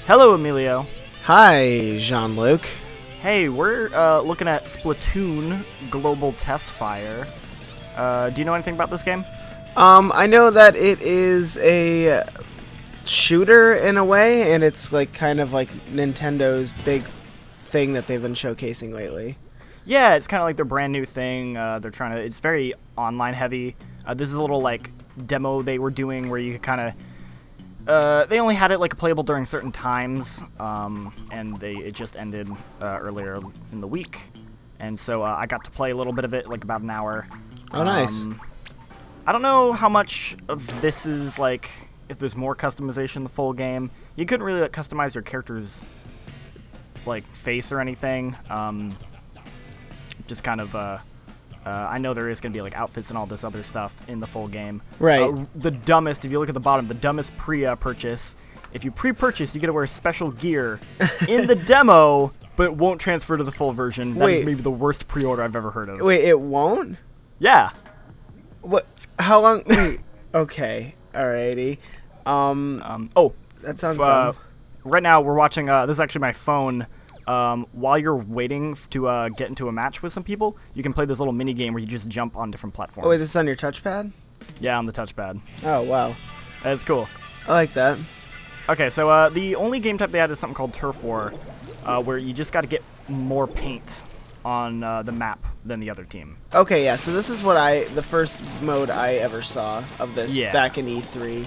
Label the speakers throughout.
Speaker 1: Hello, Emilio.
Speaker 2: Hi, Jean-Luc.
Speaker 1: Hey, we're looking at Splatoon Global Testfire. Do you know anything about this game?
Speaker 2: I know that it is a shooter in a way, and it's like kind of like Nintendo's big thing that they've been showcasing lately.
Speaker 1: Yeah, it's kind of like their brand new thing. They're trying to. It's very online heavy. This is a little like demo they were doing where you could kind of. They only had it like playable during certain times, and it just ended earlier in the week, and so I got to play a little bit of it, like about an hour.
Speaker 2: Oh, nice.
Speaker 1: I don't know how much of this is like if there's more customization in the full game. You couldn't really like, customize your character's like face or anything. Just kind of I know there is going to be like outfits and all this other stuff in the full game.
Speaker 2: Right.
Speaker 1: The dumbest, if you look at the bottom, the dumbest purchase. If you pre-purchase, you get to wear special gear in the demo, but it won't transfer to the full version. That is maybe the worst pre-order I've ever heard of.
Speaker 2: Wait, it won't?
Speaker 1: Yeah.
Speaker 2: What? How long? Wait. Okay. Alrighty.
Speaker 1: Oh,
Speaker 2: that sounds dumb.
Speaker 1: Right now we're watching. This is actually my phone. While you're waiting to get into a match with some people, you can play this little mini game where you just jump on different platforms.
Speaker 2: Oh, wait, this is on your touchpad?
Speaker 1: Yeah, on the touchpad.
Speaker 2: Oh, wow.
Speaker 1: It's cool.
Speaker 2: I like that.
Speaker 1: Okay, so the only game type they had is something called Turf War, where you just got to get more paint on the map than the other team.
Speaker 2: Okay, yeah, so this is what the first mode I ever saw of this back in E3.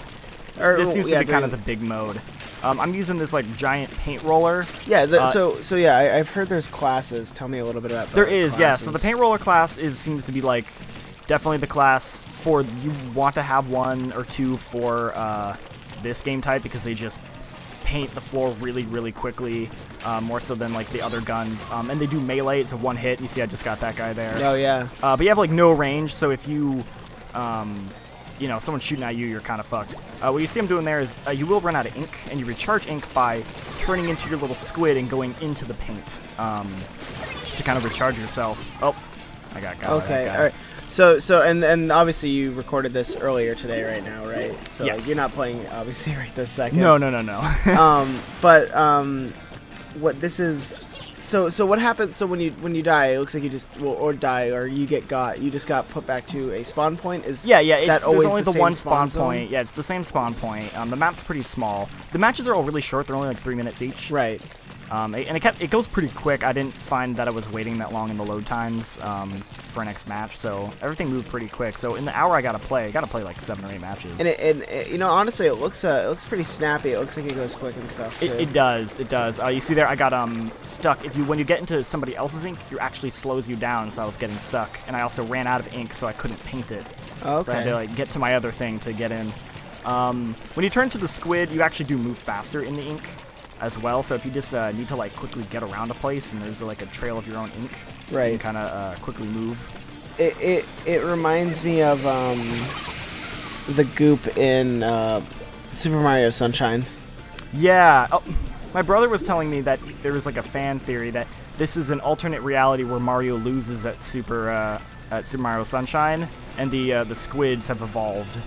Speaker 1: This seems to be kind of the big mode. I'm using this like giant paint roller.
Speaker 2: Yeah, so yeah, I've heard there's classes. Tell me a little bit about that.
Speaker 1: There is, yeah. So the paint roller class seems to be like definitely the class for you want to have one or two for this game type because they just paint the floor really, really quickly, more so than like the other guns. And they do melee. It's a one hit. You see, I just got that guy there.
Speaker 2: Oh yeah.
Speaker 1: But you have like no range, so if you you know, someone's shooting at you, you're kind of fucked. What you see I'm doing there is you will run out of ink, and you recharge ink by turning into your little squid and going into the paint to kind of recharge yourself. Oh, I got
Speaker 2: Okay, all right. So and obviously you recorded this earlier today, right now, right? So
Speaker 1: yes.
Speaker 2: You're not playing obviously right this second.
Speaker 1: No.
Speaker 2: But what this is. So what happens? So when you die, it looks like you just or die or you just got put back to a spawn point. It's
Speaker 1: there's only the one spawn point. Yeah, it's the same spawn point. The map's pretty small. The matches are all really short. They're only like 3 minutes each.
Speaker 2: Right.
Speaker 1: And it goes pretty quick. I didn't find that I was waiting that long in the load times for our next match, so everything moved pretty quick. So in the hour I gotta play like 7 or 8 matches.
Speaker 2: And it you know, honestly, it looks pretty snappy. It looks like it goes quick and stuff too.
Speaker 1: It does. You see there, I got stuck. When you get into somebody else's ink, it actually slows you down. So I was getting stuck, and I also ran out of ink, so I couldn't paint it.
Speaker 2: Oh, okay.
Speaker 1: So I had to like get to my other thing to get in. When you turn to the squid, you actually do move faster in the ink as well, so if you just need to like quickly get around a place and there's like a trail of your own ink,
Speaker 2: right,
Speaker 1: you can kind of quickly move.
Speaker 2: It reminds me of the goop in Super Mario Sunshine.
Speaker 1: Yeah. Oh, my brother was telling me that there was like a fan theory that this is an alternate reality where Mario loses at Super Mario Sunshine, and the squids have evolved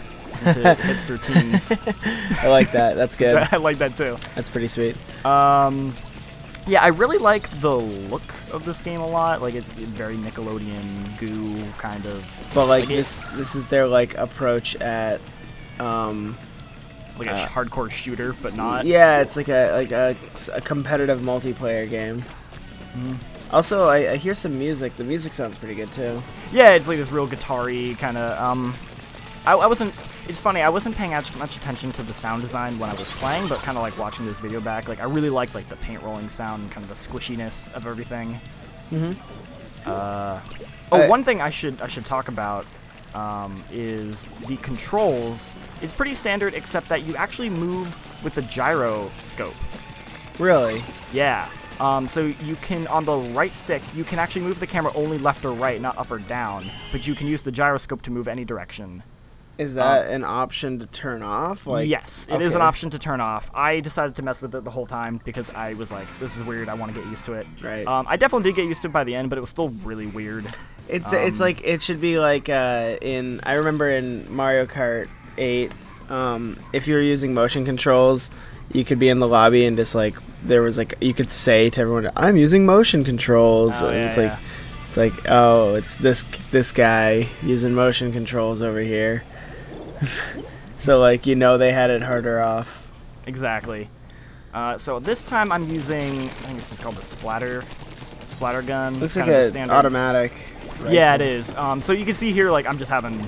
Speaker 1: into hipster teens.
Speaker 2: I like that. That's good.
Speaker 1: I like that too.
Speaker 2: That's pretty sweet.
Speaker 1: Yeah, I really like the look of this game a lot. Like it's very Nickelodeon goo kind of.
Speaker 2: But like this is their like approach at
Speaker 1: like a hardcore shooter, but not.
Speaker 2: Yeah, it's like a competitive multiplayer game.
Speaker 1: Mm.
Speaker 2: Also, I hear some music. The music sounds pretty good too.
Speaker 1: Yeah, it's like this real guitar-y kind of. I wasn't. It's funny. I wasn't paying much attention to the sound design when I was playing, but kind of like watching this video back. Like I really liked like the paint rolling sound and kind of the squishiness of everything. One thing I should talk about is the controls. It's pretty standard, except that you actually move with the gyroscope.
Speaker 2: Really?
Speaker 1: Yeah. So you can, on the right stick, you can actually move the camera only left or right, not up or down. But you can use the gyroscope to move any direction.
Speaker 2: Is that an option to turn off? Like,
Speaker 1: yes, it is an option to turn off. I decided to mess with it the whole time because I was like, this is weird, I want to get used to it.
Speaker 2: Right.
Speaker 1: I definitely did get used to it by the end, but it was still really weird.
Speaker 2: It's like, it should be like I remember in Mario Kart 8, if you were using motion controls, you could be in the lobby and just like there was like you could say to everyone, "I'm using motion controls."
Speaker 1: Oh,
Speaker 2: And
Speaker 1: yeah,
Speaker 2: it's like, oh, it's this guy using motion controls over here. So like they had it harder off.
Speaker 1: Exactly. So this time I'm using, I think it's just called the splatter gun.
Speaker 2: Looks
Speaker 1: kind
Speaker 2: like
Speaker 1: of
Speaker 2: an
Speaker 1: standard
Speaker 2: automatic.
Speaker 1: Yeah,
Speaker 2: rifle.
Speaker 1: it is. So you can see here, like, I'm just having,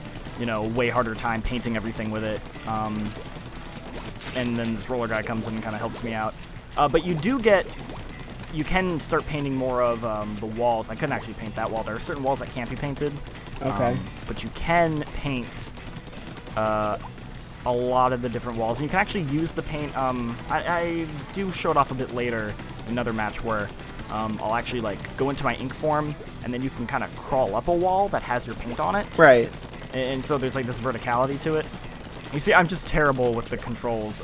Speaker 1: way harder time painting everything with it. And then this roller guy comes in and kind of helps me out. But you can start painting more of the walls. I couldn't actually paint that wall. There are certain walls that can't be painted.
Speaker 2: Okay.
Speaker 1: But you can paint a lot of the different walls. And you can actually use the paint. I do show it off a bit later in another match where I'll actually like go into my ink form, and then you can kind of crawl up a wall that has your paint on it.
Speaker 2: Right.
Speaker 1: And so there's like this verticality to it. You see, I'm just terrible with the controls.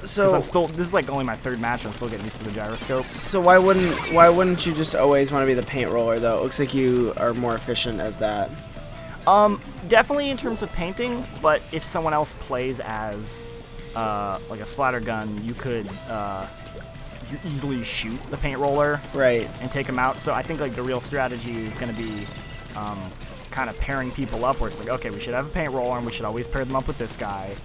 Speaker 2: So
Speaker 1: I'm still. This is like only my third match. I'm still getting used to the gyroscope.
Speaker 2: So why wouldn't you just always want to be the paint roller though? It looks like you are more efficient as that.
Speaker 1: Definitely in terms of painting, but if someone else plays as like a splatter gun, you could you easily shoot the paint roller,
Speaker 2: right,
Speaker 1: and take them out. So I think like the real strategy is going to be kind of pairing people up, where it's like, okay, we should have a paint roller, and we should always pair them up with this guy.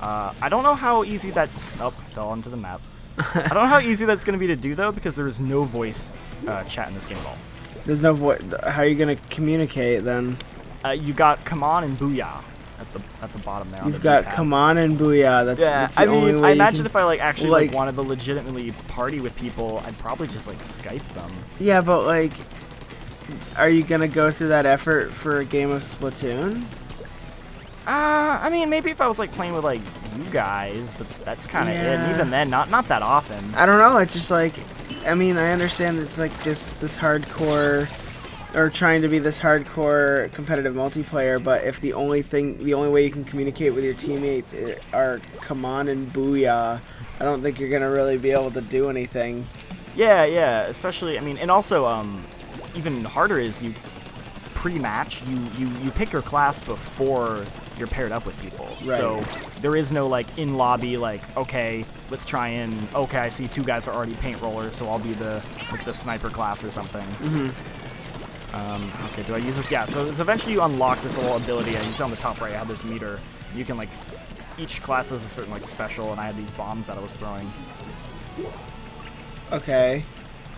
Speaker 1: I don't know how easy that's. Oh, fell onto the map. I don't know how easy that's going to be to do though, because there is no voice chat in this game at all.
Speaker 2: There's no voice. How are you going to communicate then?
Speaker 1: You got come on and booyah at the bottom there.
Speaker 2: You've got come on and booyah. That's the only way
Speaker 1: I
Speaker 2: you
Speaker 1: imagine
Speaker 2: can,
Speaker 1: if I like actually like wanted to legitimately party with people, I'd probably just like Skype them.
Speaker 2: Yeah, but like, are you gonna go through that effort for a game of Splatoon?
Speaker 1: I mean, maybe if I was like playing with like you guys, but that's kind of it. And even then, not that often.
Speaker 2: I don't know. It's just like, I mean, I understand it's like this hardcore, or trying to be this hardcore competitive multiplayer, but if the only way you can communicate with your teammates are come on and booyah, I don't think you're gonna really be able to do anything.
Speaker 1: Yeah, especially, I mean, and also, even harder is you pre-match, you pick your class before you're paired up with people.
Speaker 2: Right.
Speaker 1: So there is no like in lobby like, okay, let's try and I see two guys are already paint rollers, so I'll be the sniper class or something.
Speaker 2: Mm-hmm.
Speaker 1: Okay, do I use this? Yeah, so eventually you unlock this little ability. You see on the top right, I have this meter. You can like, each class has a certain like special, and I had these bombs that I was throwing.
Speaker 2: Okay.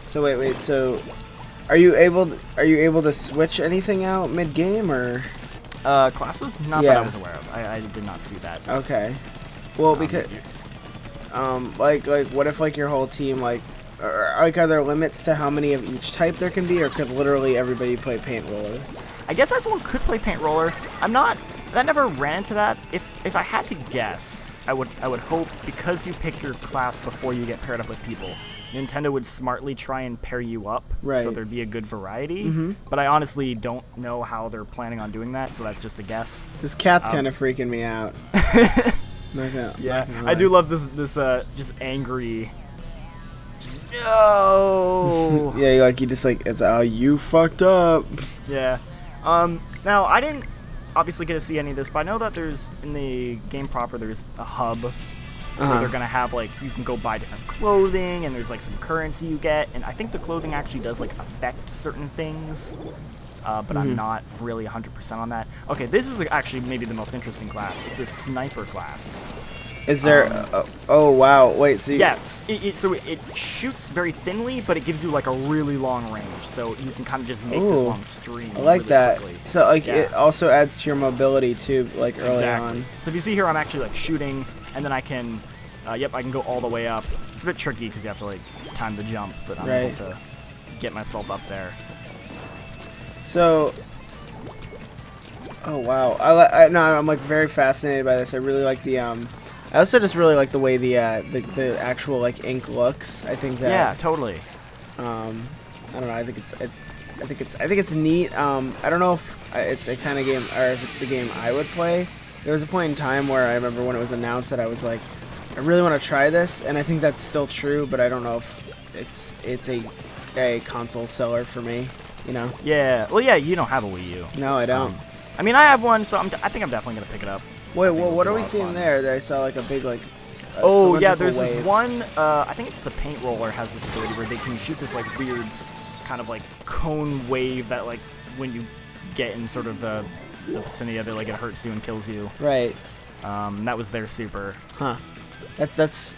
Speaker 2: So wait. So, are you able to switch anything out mid game or?
Speaker 1: Classes? Not that I was aware of. I did not see that.
Speaker 2: Okay. Well, because like what if like your whole team like. Are there limits to how many of each type there can be, or could literally everybody play paint roller?
Speaker 1: I guess everyone could play paint roller. That never ran into that. If I had to guess, I would hope, because you pick your class before you get paired up with people, Nintendo would smartly try and pair you up,
Speaker 2: right,
Speaker 1: so there'd be a good variety.
Speaker 2: Mm-hmm.
Speaker 1: But I honestly don't know how they're planning on doing that, so that's just a guess.
Speaker 2: This cat's kind of freaking me out.
Speaker 1: Yeah, I do love this just angry. No.
Speaker 2: Yeah, you just like, it's you fucked up.
Speaker 1: Yeah. Now I didn't obviously get to see any of this, but I know that there's in the game proper there's a hub where they're gonna have like you can go buy different clothing, and there's like some currency you get, and I think the clothing actually does like affect certain things. But I'm not really 100% on that. Okay, this is actually maybe the most interesting class. It's this sniper class.
Speaker 2: Is there? Oh wow! Wait, so
Speaker 1: so it shoots very thinly, but it gives you like a really long range, so you can kind of just make this long stream.
Speaker 2: I like
Speaker 1: really
Speaker 2: that.
Speaker 1: Quickly.
Speaker 2: So like it also adds to your mobility too, like early on.
Speaker 1: So if you see here, I'm actually like shooting, and then I can, I can go all the way up. It's a bit tricky because you have to like time the jump, but I'm able to get myself up there.
Speaker 2: So. Oh wow! I'm like very fascinated by this. I really like the I also just really like the way the actual like ink looks. I think that.
Speaker 1: Yeah, totally.
Speaker 2: I don't know. I think it's neat. I don't know if it's a kind of game, or if it's the game I would play. There was a point in time where I remember when it was announced that I was like, I really want to try this, and I think that's still true. But I don't know if it's a console seller for me. You know?
Speaker 1: Yeah. Well, yeah. You don't have a Wii U.
Speaker 2: No, I don't.
Speaker 1: I mean, I have one, so I think I'm definitely gonna pick it up.
Speaker 2: Wait, well, what are we seeing there? That I saw like a big like.
Speaker 1: Oh yeah, there's
Speaker 2: wave.
Speaker 1: this one. I think it's the paint roller has this ability where they can shoot this like weird, kind of like cone wave that like when you get in sort of the vicinity of it, like it hurts you and kills you.
Speaker 2: Right.
Speaker 1: That was their super.
Speaker 2: Huh. That's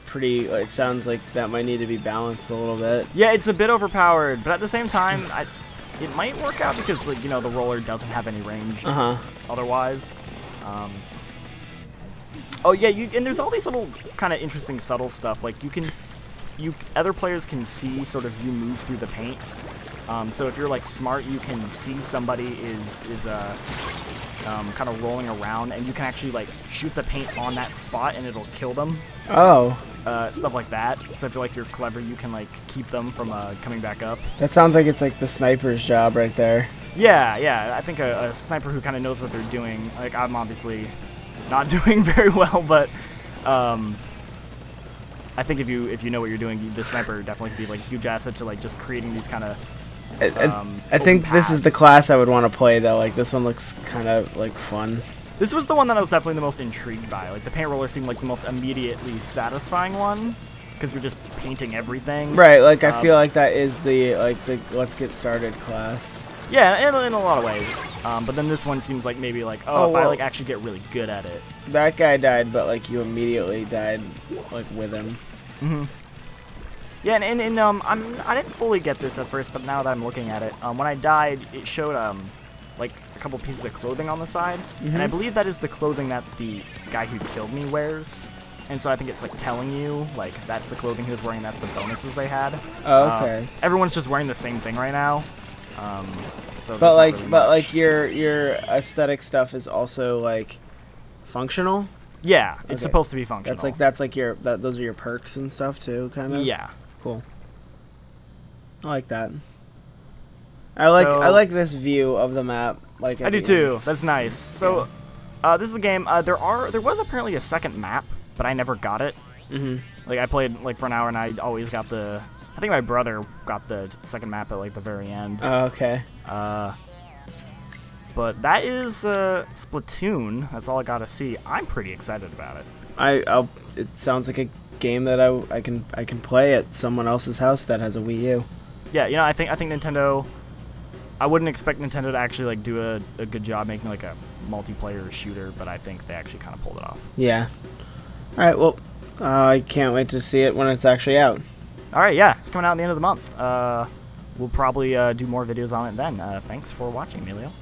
Speaker 2: pretty. It sounds like that might need to be balanced a little bit.
Speaker 1: Yeah, it's a bit overpowered, but at the same time, it might work out because like the roller doesn't have any range. Otherwise. Oh yeah, and there's all these little kind of interesting subtle stuff. Like other players can see sort of you move through the paint. So if you're like smart, you can see somebody is kind of rolling around, and you can actually like shoot the paint on that spot, and it'll kill them.
Speaker 2: Oh.
Speaker 1: Stuff like that. So if you're clever, you can like keep them from coming back up.
Speaker 2: That sounds like it's like the sniper's job right there.
Speaker 1: Yeah. I think a sniper who kind of knows what they're doing. Like I'm obviously not doing very well, but I think if you know what you're doing, the sniper definitely could be like a huge asset to like just creating these kind of.
Speaker 2: I think this is the class I would want to play though. Like this one looks kind of like fun.
Speaker 1: This was the one that I was definitely the most intrigued by. Like the paint roller seemed like the most immediately satisfying one because you're just painting everything.
Speaker 2: Right. Like I feel like that is the let's get started class.
Speaker 1: Yeah, in a lot of ways. But then this one seems like maybe like, if I like actually get really good at it.
Speaker 2: That guy died, but like you immediately died like with him.
Speaker 1: Mhm. Yeah, and I didn't fully get this at first, but now that I'm looking at it, when I died, it showed like a couple pieces of clothing on the side, and I believe that is the clothing that the guy who killed me wears. And so I think it's like telling you like that's the clothing he was wearing, that's the bonuses they had.
Speaker 2: Oh, okay.
Speaker 1: Everyone's just wearing the same thing right now. So
Speaker 2: but like,
Speaker 1: really
Speaker 2: your aesthetic stuff is also like functional.
Speaker 1: Yeah, it's supposed to be functional.
Speaker 2: That's like your those are your perks and stuff too, kind of.
Speaker 1: Yeah.
Speaker 2: Cool. I like that. I like this view of the map. Like
Speaker 1: I do too. That's nice. So, this is a game. There was apparently a second map, but I never got it. Like I played like for an hour, and I always got I think my brother got the second map at like the very end.
Speaker 2: Oh, okay.
Speaker 1: But that is Splatoon. That's all I got to see. I'm pretty excited about it.
Speaker 2: It sounds like a game that I can play at someone else's house that has a Wii U.
Speaker 1: Yeah, I think Nintendo. I wouldn't expect Nintendo to actually like do a good job making like a multiplayer shooter, but I think they actually kind of pulled it off.
Speaker 2: Yeah. All right. Well, I can't wait to see it when it's actually out.
Speaker 1: All right. Yeah, it's coming out at the end of the month. We'll probably do more videos on it then. Thanks for watching, Emilio.